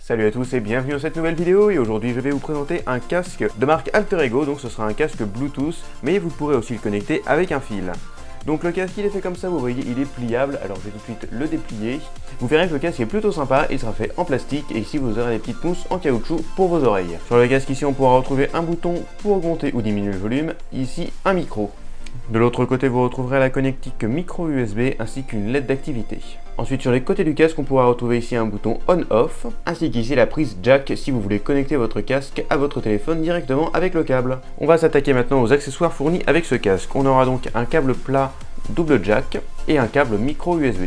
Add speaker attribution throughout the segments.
Speaker 1: Salut à tous et bienvenue dans cette nouvelle vidéo et aujourd'hui je vais vous présenter un casque de marque Alter Ego, donc ce sera un casque Bluetooth mais vous pourrez aussi le connecter avec un fil. Donc le casque il est fait comme ça, vous voyez il est pliable, alors je vais tout de suite le déplier. Vous verrez que le casque est plutôt sympa, il sera fait en plastique et ici vous aurez des petites mousses en caoutchouc pour vos oreilles. Sur le casque ici on pourra retrouver un bouton pour augmenter ou diminuer le volume, ici un micro. De l'autre côté vous retrouverez la connectique micro USB ainsi qu'une LED d'activité. Ensuite sur les côtés du casque on pourra retrouver ici un bouton on-off ainsi qu'ici la prise jack si vous voulez connecter votre casque à votre téléphone directement avec le câble. On va s'attaquer maintenant aux accessoires fournis avec ce casque. On aura donc un câble plat double jack et un câble micro USB.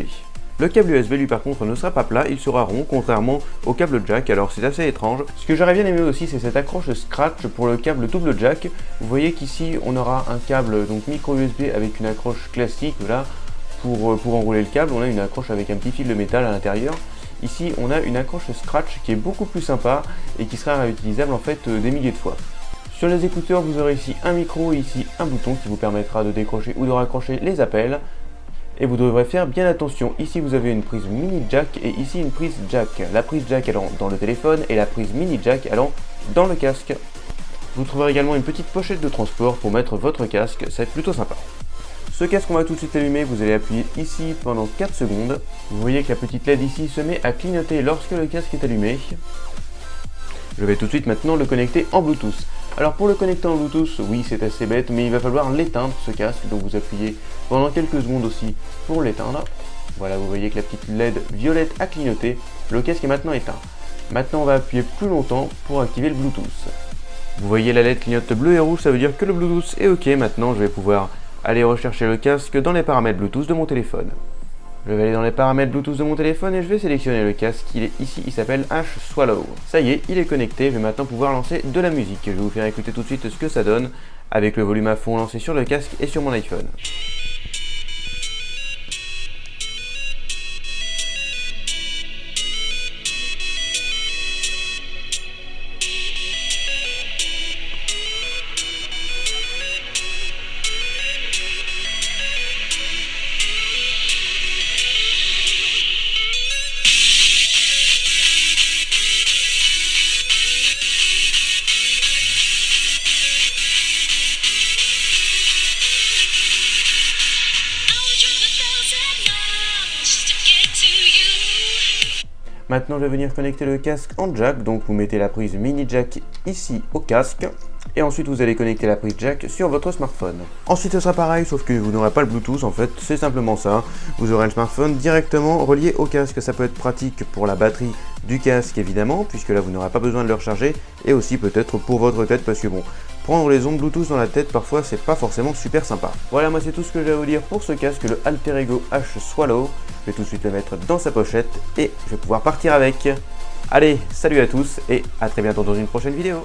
Speaker 1: Le câble USB lui par contre ne sera pas plat, il sera rond contrairement au câble jack, alors c'est assez étrange. Ce que j'aurais bien aimé aussi c'est cette accroche scratch pour le câble double jack. Vous voyez qu'ici on aura un câble donc micro USB avec une accroche classique là pour enrouler le câble, on a une accroche avec un petit fil de métal à l'intérieur. Ici on a une accroche scratch qui est beaucoup plus sympa et qui sera réutilisable en fait des milliers de fois. Sur les écouteurs vous aurez ici un micro et ici un bouton qui vous permettra de décrocher ou de raccrocher les appels. Et vous devrez faire bien attention, ici vous avez une prise mini jack et ici une prise jack. La prise jack allant dans le téléphone et la prise mini jack allant dans le casque. Vous trouverez également une petite pochette de transport pour mettre votre casque, c'est plutôt sympa. Ce casque on va tout de suite allumer, vous allez appuyer ici pendant 4 secondes. Vous voyez que la petite LED ici se met à clignoter lorsque le casque est allumé. Je vais tout de suite maintenant le connecter en Bluetooth. Alors pour le connecter en Bluetooth, oui c'est assez bête, mais il va falloir l'éteindre ce casque, donc vous appuyez pendant quelques secondes aussi pour l'éteindre. Voilà, vous voyez que la petite LED violette a clignoté, le casque est maintenant éteint. Maintenant on va appuyer plus longtemps pour activer le Bluetooth. Vous voyez la LED clignote bleu et rouge, ça veut dire que le Bluetooth est ok. Maintenant je vais pouvoir aller rechercher le casque dans les paramètres Bluetooth de mon téléphone. Je vais aller dans les paramètres Bluetooth de mon téléphone et je vais sélectionner le casque, il est ici, il s'appelle H Swallow. Ça y est, il est connecté, je vais maintenant pouvoir lancer de la musique. Je vais vous faire écouter tout de suite ce que ça donne avec le volume à fond lancé sur le casque et sur mon iPhone. Maintenant je vais venir connecter le casque en jack, donc vous mettez la prise mini jack ici au casque et ensuite vous allez connecter la prise jack sur votre smartphone. Ensuite ce sera pareil sauf que vous n'aurez pas le Bluetooth en fait, c'est simplement ça, vous aurez le smartphone directement relié au casque. Ça peut être pratique pour la batterie du casque évidemment puisque là vous n'aurez pas besoin de le recharger et aussi peut-être pour votre tête parce que bon, prendre les ondes Bluetooth dans la tête parfois c'est pas forcément super sympa. Voilà, moi c'est tout ce que j'ai à vous dire pour ce casque, le Alter Ego H Swallow. Je vais tout de suite le mettre dans sa pochette et je vais pouvoir partir avec. Allez, salut à tous et à très bientôt dans une prochaine vidéo.